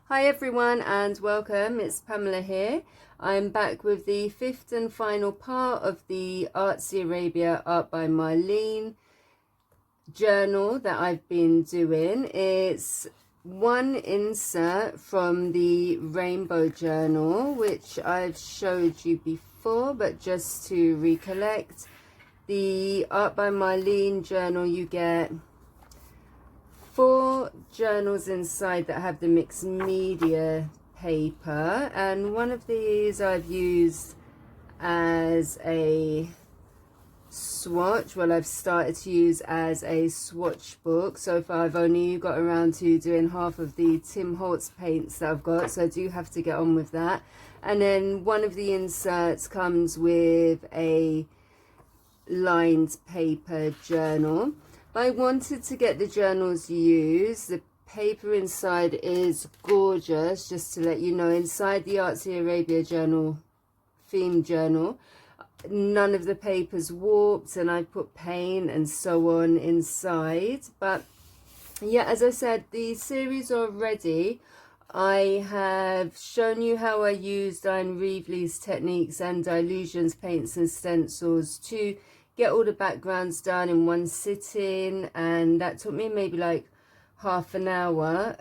Hi everyone and welcome, it's Pamela here. I'm back with the fifth and final part of the Artsy Arabia Art by Marlene journal that I've been doing. It's one insert from the Rainbow Journal, which I've showed you before, but just to recollect, the Art by Marlene journal, you get 4 journals inside that have the mixed media paper, and one of these I've used as a swatch. Well, I've started to use as a swatch book. So far I've only got around to doing half of the Tim Holtz paints that I've got, so I do have to get on with that. And then one of the inserts comes with a lined paper journal. I wanted to get the journals used. The paper inside is gorgeous, just to let you know. Inside the Artsy Arabia journal, theme journal, none of the paper's warped, and I put paint and so on inside. But yeah, as I said, the series already, I have shown you how I used Diane Reevely's techniques and Dilutions paints and stencils to get all the backgrounds done in one sitting, and that took me maybe like half an hour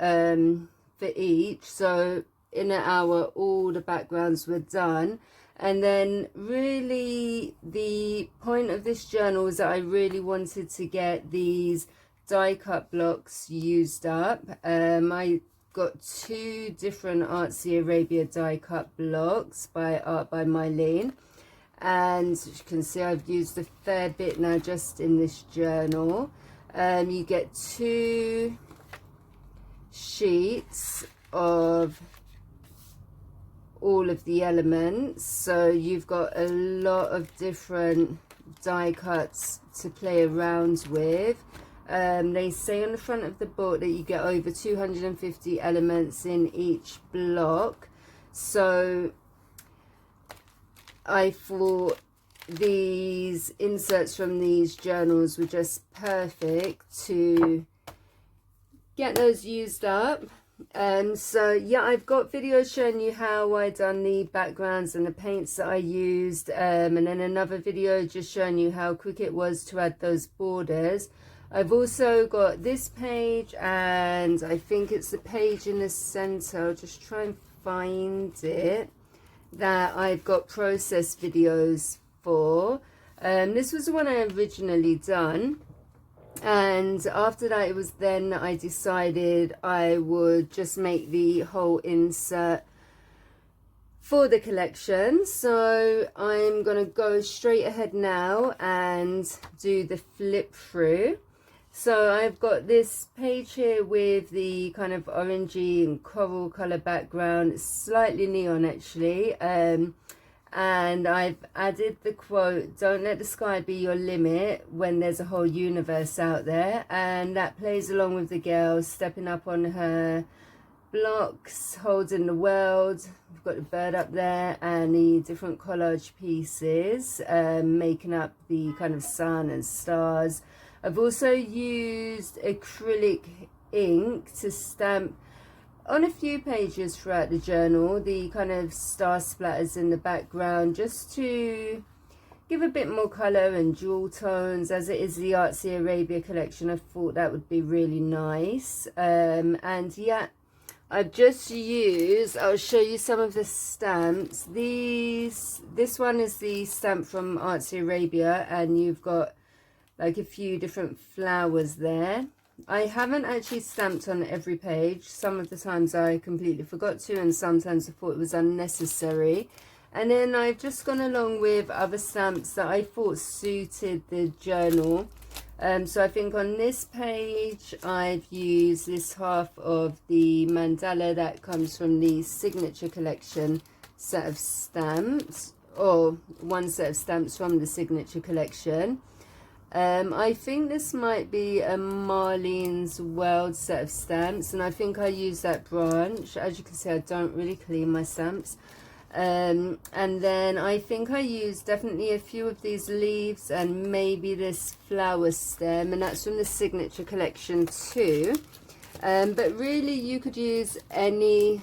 for each. So in an hour all the backgrounds were done. And then really the point of this journal was that I really wanted to get these die cut blocks used up. I got 2 different Artsy Arabia die cut blocks by Art by Marlene, and as you can see I've used a fair bit now just in this journal. You get 2 sheets of all of the elements, so you've got a lot of different die cuts to play around with. They say on the front of the book that you get over 250 elements in each block, so I thought these inserts from these journals were just perfect to get those used up. So yeah, I've got videos showing you how I done the backgrounds and the paints that I used, and then another video just showing you how quick it was to add those borders. I've also got this page, and I think it's the page in the center, I'll just try and find it, that I've got process videos for. This was the one I originally done, and after that it was then I decided I would just make the whole insert for the collection. So I'm gonna go straight ahead now and do the flip through. So I've got this page here with the kind of orangey and coral color background. It's slightly neon actually, and I've added the quote, "Don't let the sky be your limit when there's a whole universe out there," and that plays along with the girl stepping up on her blocks, holding the world. We've got the bird up there and the different collage pieces making up the kind of sun and stars. I've also used acrylic ink to stamp on a few pages throughout the journal the kind of star splatters in the background, just to give a bit more colour and jewel tones. As it is the Artsy Arabia collection, I thought that would be really nice. And yeah, I've just used, I'll show you some of the stamps. This one is the stamp from Artsy Arabia, and you've got like a few different flowers there. I haven't actually stamped on every page. Some of the times I completely forgot to, and sometimes I thought it was unnecessary. And then I've just gone along with other stamps that I thought suited the journal. So I think on this page I've used this half of the mandala that comes from the Signature Collection set of stamps, or one set of stamps from the Signature Collection. I think this might be a Marlene's World set of stamps, and I think I used that branch. As you can see, I don't really clean my stamps. And then I think I used definitely a few of these leaves and maybe this flower stem, and that's from the Signature Collection too. But really you could use any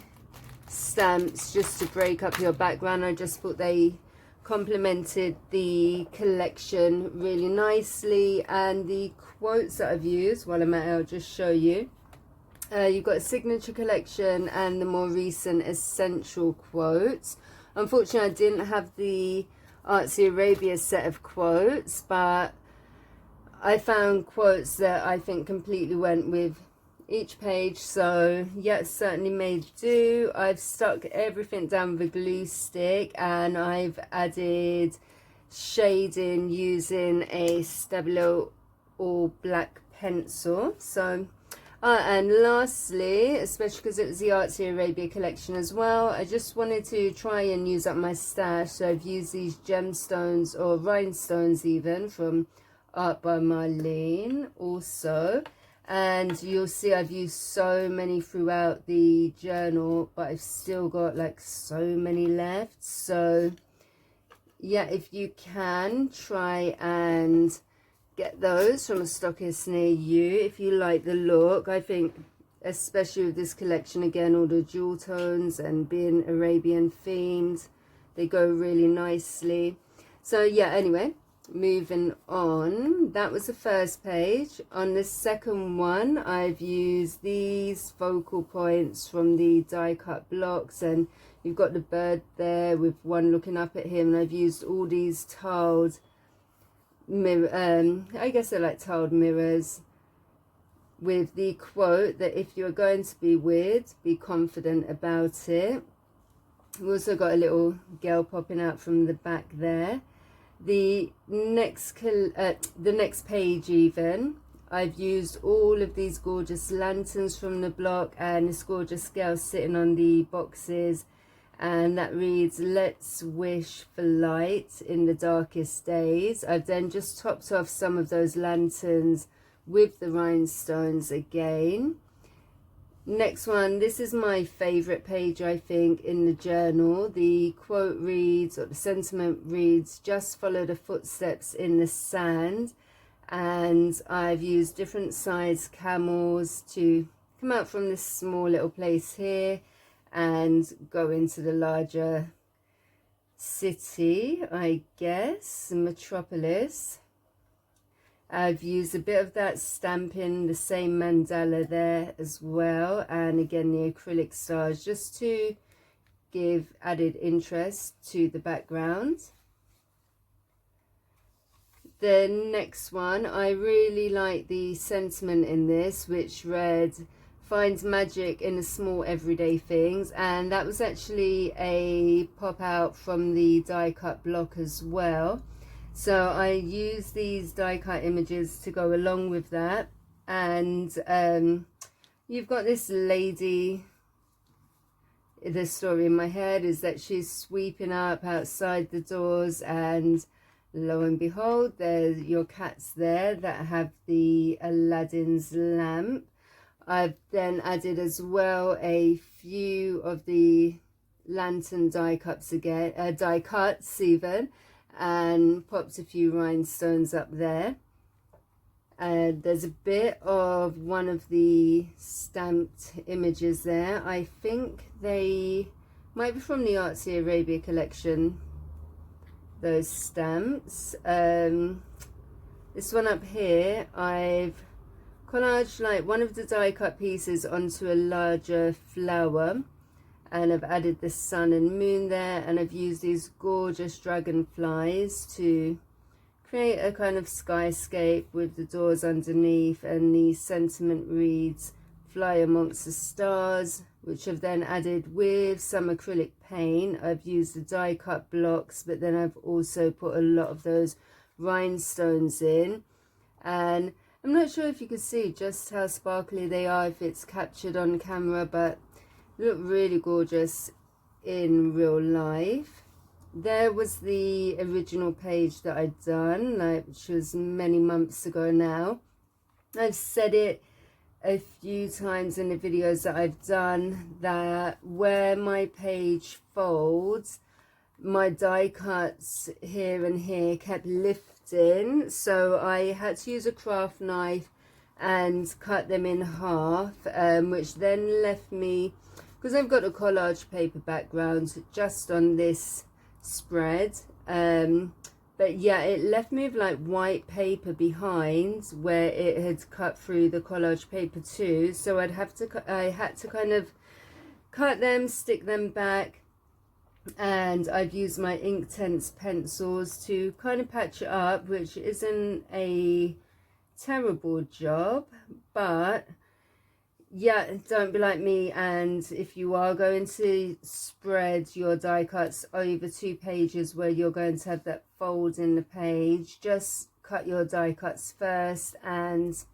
stamps just to break up your background. I just thought they complemented the collection really nicely. And the quotes that I've used, while I'm at it, I'll just show you. You've got a signature collection and the more recent essential quotes. Unfortunately, I didn't have the Artsy Arabia set of quotes, but I found quotes that I think completely went with each page. So yeah, certainly made do. I've stuck everything down with a glue stick, and I've added shading using a Stabilo or black pencil. So and lastly, especially because it was the Artsy Arabia collection as well, I just wanted to try and use up my stash. So I've used these gemstones or rhinestones even from Art By Marlene also. And you'll see I've used so many throughout the journal, but I've still got like so many left. So yeah, if you can, try and get those from a stockist near you if you like the look. I think especially with this collection, again, all the jewel tones and being Arabian themed, they go really nicely. So yeah, anyway, moving on, that was the first page. On the second one, I've used these focal points from the die cut blocks, and you've got the bird there with one looking up at him, and I've used all these tiled mirror, I guess they're like tiled mirrors, with the quote that if you're going to be weird, be confident about it. We've also got a little girl popping out from the back there. The next page even, I've used all of these gorgeous lanterns from the block and this gorgeous girl sitting on the boxes, and that reads, let's wish for light in the darkest days. I've then just topped off some of those lanterns with the rhinestones again. Next one, this is my favorite page, I think, in the journal. The quote reads, or the sentiment reads, just follow the footsteps in the sand. And I've used different size camels to come out from this small little place here and go into the larger city, I guess, metropolis. I've used a bit of that stamping, the same mandala there as well, and again the acrylic stars, just to give added interest to the background. The next one, I really like the sentiment in this, which read, finds magic in the small everyday things, and that was actually a pop out from the die cut block as well. So I use these die cut images to go along with that. And you've got this lady, the story in my head is that she's sweeping up outside the doors, and lo and behold, there's your cats there that have the Aladdin's lamp. I've then added as well a few of the lantern die cuts again, die cuts even, and popped a few rhinestones up there. There's a bit of one of the stamped images there. I think they might be from the Artsy Arabia collection, those stamps. This one up here, I've collaged like one of the die cut pieces onto a larger flower, and I've added the sun and moon there, and I've used these gorgeous dragonflies to create a kind of skyscape with the doors underneath, and the sentiment reads, fly amongst the stars, which I've then added with some acrylic paint. I've used the die cut blocks, but then I've also put a lot of those rhinestones in, and I'm not sure if you can see just how sparkly they are if it's captured on camera, but they look really gorgeous in real life. There was the original page that I'd done, which was many months ago now. I've said it a few times in the videos that I've done that where my page folds, my die cuts here and here kept lifting, so I had to use a craft knife and cut them in half, which then left me, because I've got a collage paper background just on this spread, but yeah, it left me with like white paper behind where it had cut through the collage paper too. So I had to kind of cut them, stick them back, and I've used my Inktense pencils to kind of patch it up, which isn't a terrible job. But yeah, don't be like me, and if you are going to spread your die cuts over 2 pages where you're going to have that fold in the page, just cut your die cuts first and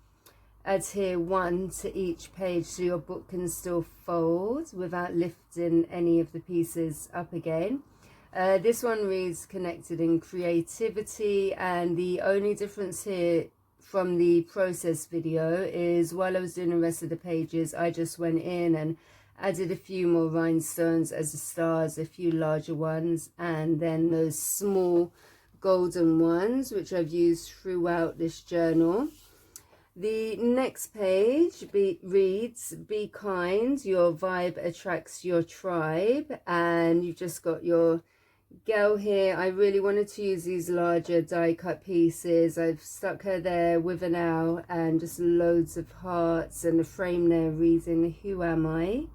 adhere 1 to each page so your book can still fold without lifting any of the pieces up again. This one reads Connected in Creativity, and the only difference here from the process video is while I was doing the rest of the pages, I just went in and added a few more rhinestones as the stars, a few larger ones, and then those small golden ones which I've used throughout this journal. The next page reads, Be kind, your vibe attracts your tribe, and you've just got your girl here. I really wanted to use these larger die cut pieces. I've stuck her there with an owl and just loads of hearts, and the frame there reading Who Am I?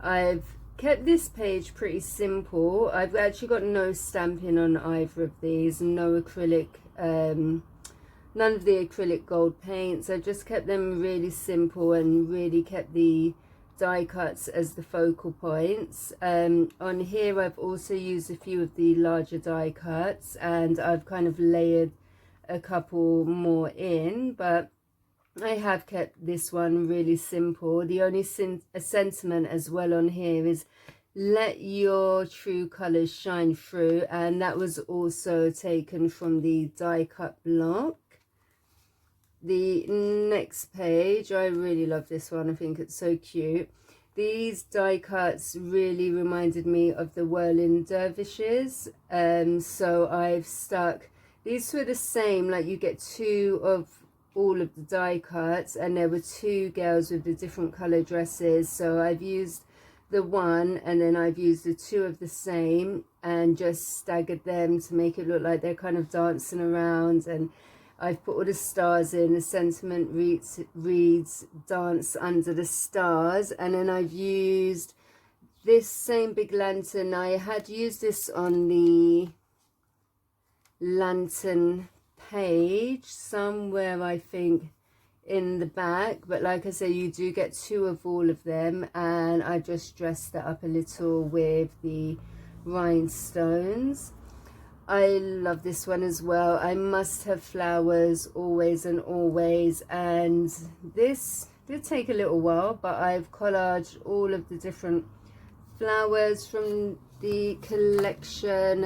I've kept this page pretty simple. I've actually got no stamping on either of these, no acrylic, none of the acrylic gold paints. I've just kept them really simple and really kept the die cuts as the focal points. On here I've also used a few of the larger die cuts, and I've kind of layered a couple more in, but I have kept this one really simple. The only sentiment as well on here is let your true colors shine through, and that was also taken from the die cut block. The next page, I really love this one. I think it's so cute. These die cuts really reminded me of the Whirling Dervishes. So I've stuck, these were the same, like you get 2 of all of the die cuts, and there were 2 girls with the different color dresses. So I've used the one, and then I've used the 2 of the same and just staggered them to make it look like they're kind of dancing around. And I've put all the stars in. The sentiment reads Dance Under the Stars. And then I've used this same big lantern. I had used this on the lantern page somewhere, I think, in the back. But like I say, you do get 2 of all of them. And I just dressed that up a little with the rhinestones. I love this one as well. I must have flowers always and always, and this did take a little while, but I've collaged all of the different flowers from the collection.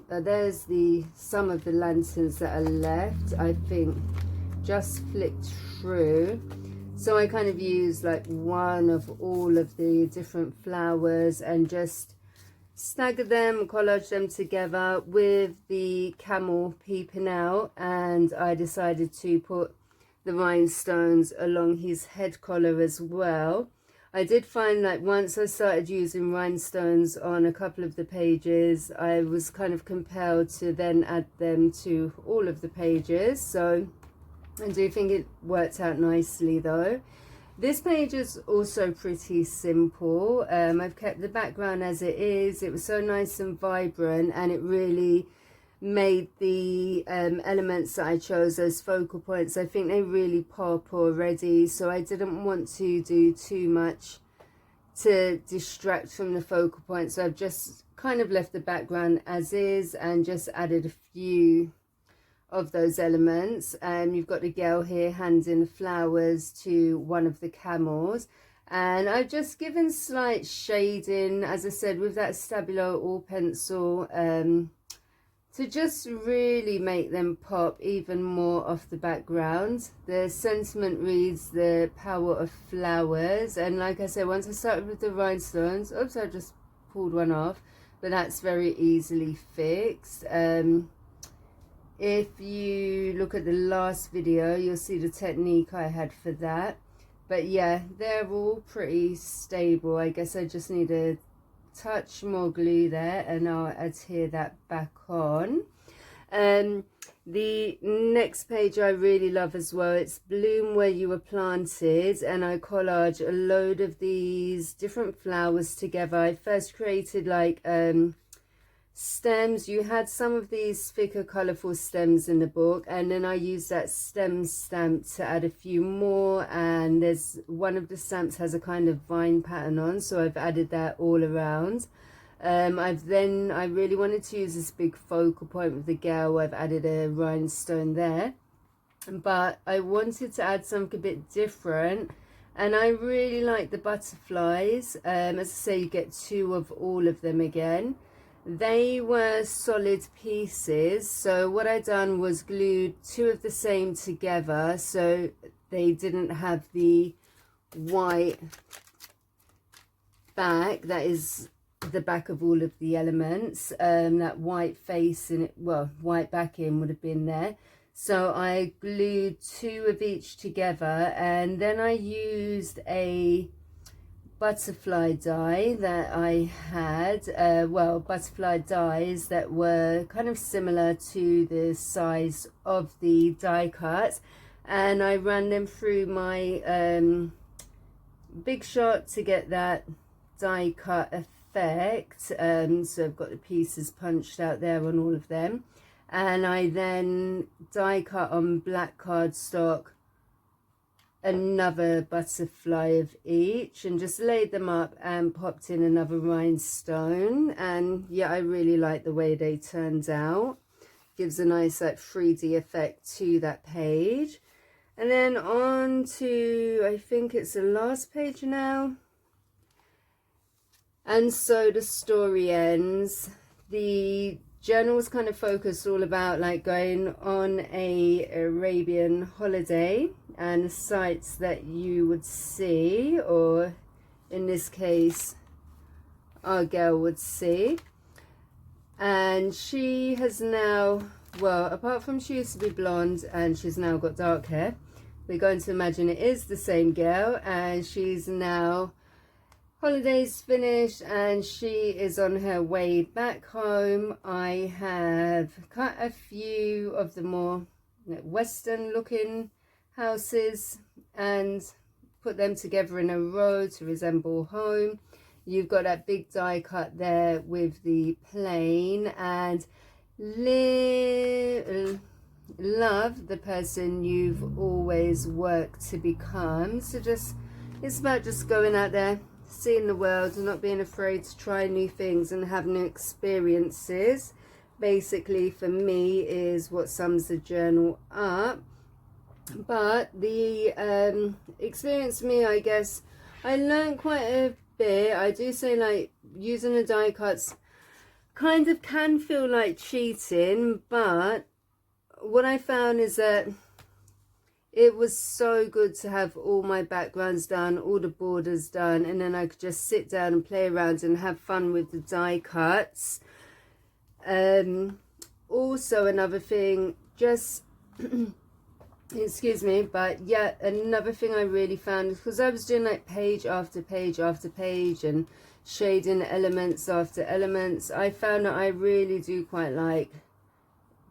There's some of the lanterns that are left, I think, just flicked through. So I kind of used like one of all of the different flowers and just stagger them, collage them together with the camel peeping out, and I decided to put the rhinestones along his head collar as well. I did find that once I started using rhinestones on a couple of the pages, I was kind of compelled to then add them to all of the pages. So I do think it worked out nicely though. This page is also pretty simple. I've kept the background as it is. It was so nice and vibrant, and it really made the elements that I chose as focal points, I think they really pop already. So I didn't want to do too much to distract from the focal points. So I've just kind of left the background as is and just added a few of those elements. You've got the girl here handing flowers to one of the camels, and I've just given slight shading, as I said, with that Stabilo All pencil, to just really make them pop even more off the background. The sentiment reads The Power of Flowers, and like I said, once I started with the rhinestones, oops, I just pulled one off, but that's very easily fixed. if you look at the last video, you'll see the technique I had for that. But yeah, they're all pretty stable. I guess I just need a touch more glue there, and I'll adhere that back on. The next page I really love as well. It's Bloom Where You Were Planted, and I collage a load of these different flowers together. I first created like stems. You had some of these thicker colorful stems in the book, and then I used that stem stamp to add a few more, and there's one of the stamps has a kind of vine pattern on, so I've added that all around. I really wanted to use this big focal point with the girl. I've added a rhinestone there, but I wanted to add something a bit different, and I really like the butterflies. As I say, you get 2 of all of them again. They were solid pieces, so what I done was glued 2 of the same together so they didn't have the white back. That is the back of all of the elements. That white face in it, well, white backing would have been there. So I glued 2 of each together, and then I used a butterfly die that I had, butterfly dies that were kind of similar to the size of the die cut, and I ran them through my Big Shot to get that die cut effect. So I've got the pieces punched out there on all of them, and I then die cut on black cardstock another butterfly of each, and just laid them up and popped in another rhinestone. And yeah, I really like the way they turned out. Gives a nice like 3D effect to that page. And then on to, I think it's the last page now. And so the story ends. The journal was kind of focused all about like going on a Arabian holiday and the sights that you would see, or in this case our girl would see. And she has now, well, apart from she used to be blonde and she's now got dark hair, we're going to imagine it is the same girl, and she's now, holidays finished and she is on her way back home. I have cut a few of the more western looking houses and put them together in a row to resemble home. You've got that big die cut there with the plain, and love the person you've always worked to become. So just, it's about just going out there, seeing the world and not being afraid to try new things and have new experiences. Basically for me is what sums the journal up. But the experience for me, I guess I learned quite a bit. I do say like using the die cuts kind of can feel like cheating, but what I found is that it was so good to have all my backgrounds done, all the borders done, and then I could just sit down and play around and have fun with the die cuts. Also another thing, just excuse me, but yeah, another thing I really found, because I was doing like page after page after page and shading elements after elements, I found that I really do quite like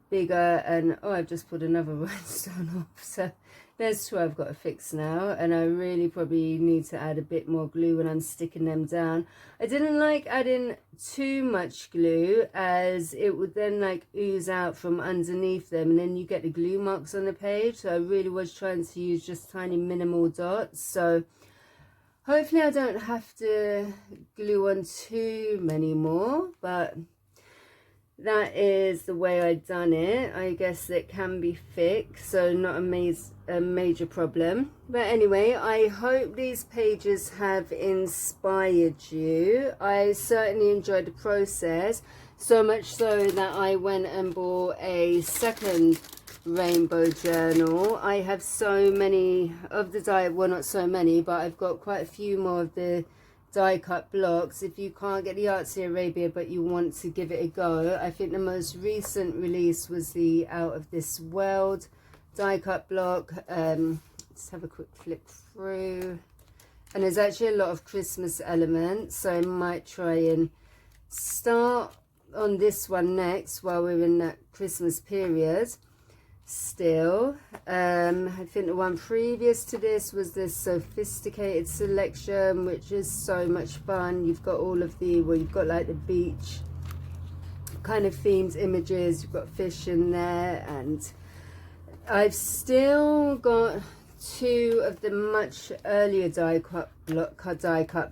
bigger, and oh, I've just put another rhinestone off, so there's 2 I've got to fix now, and I really probably need to add a bit more glue when I'm sticking them down. I didn't like adding too much glue, as it would then like ooze out from underneath them and then you get the glue marks on the page, so I really was trying to use just tiny minimal dots. So hopefully I don't have to glue on too many more, but that is the way I done it. I guess it can be fixed, so not a major problem. But anyway, I hope these pages have inspired you. I certainly enjoyed the process, so much so that I went and bought a second rainbow journal. I have so many of the well, not so many, but I've got quite a few more of the die cut blocks, if you can't get the Artsy Arabia but you want to give it a go, I think the most recent release was the Out of This World die cut block. Let's have a quick flip through, and there's actually a lot of Christmas elements, so I might try and start on this one next while we're in that Christmas period still. I think the one previous to this was this Sophisticated Selection, which is so much fun. You've got all of the, well, you've got like the beach kind of themed images, you've got fish in there, and I've still got two of the much earlier die cut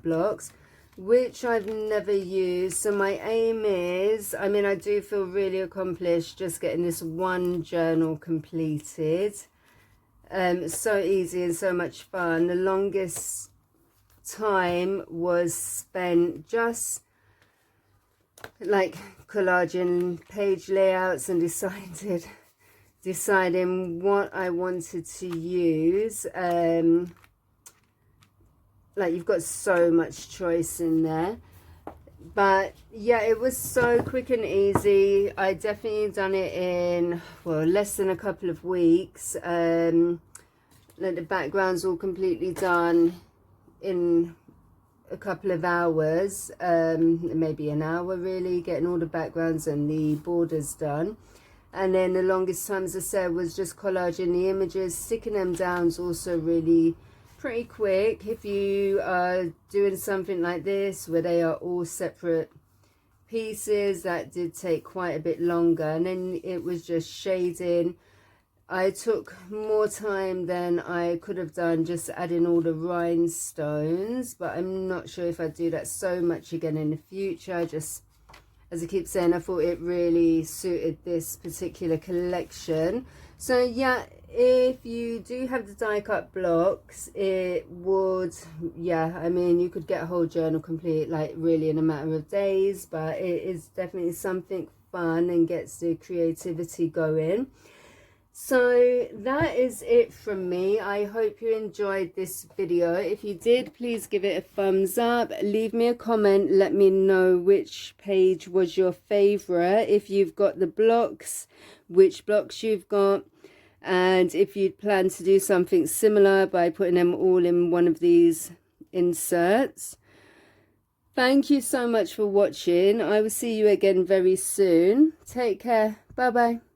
blocks which I've never used. So my aim is, I mean, I do feel really accomplished just getting this one journal completed. So easy and so much fun. The longest time was spent just like collaging page layouts and deciding what I wanted to use. Like, you've got so much choice in there, but yeah, it was so quick and easy. I definitely done it in, well, less than a couple of weeks. Like, the background's all completely done in a couple of hours, maybe an hour really, getting all the backgrounds and the borders done. And then the longest time, as I said, was just collaging the images. Sticking them down is also really pretty quick if you are doing something like this where they are all separate pieces. That did take quite a bit longer, and then it was just shading. I took more time than I could have done just adding all the rhinestones, but I'm not sure if I do that so much again in the future. Just, as I keep saying, I thought it really suited this particular collection. So yeah, if you do have the die cut blocks, it would, yeah, I mean, you could get a whole journal complete like really in a matter of days, but it is definitely something fun and gets the creativity going. So that is it from me. I hope you enjoyed this video. If you did, please give it a thumbs up, leave me a comment, let me know which page was your favorite, if you've got the blocks, which blocks you've got, and if you plan to do something similar by putting them all in one of these inserts. Thank you so much for watching. I will see you again very soon. Take care. Bye bye.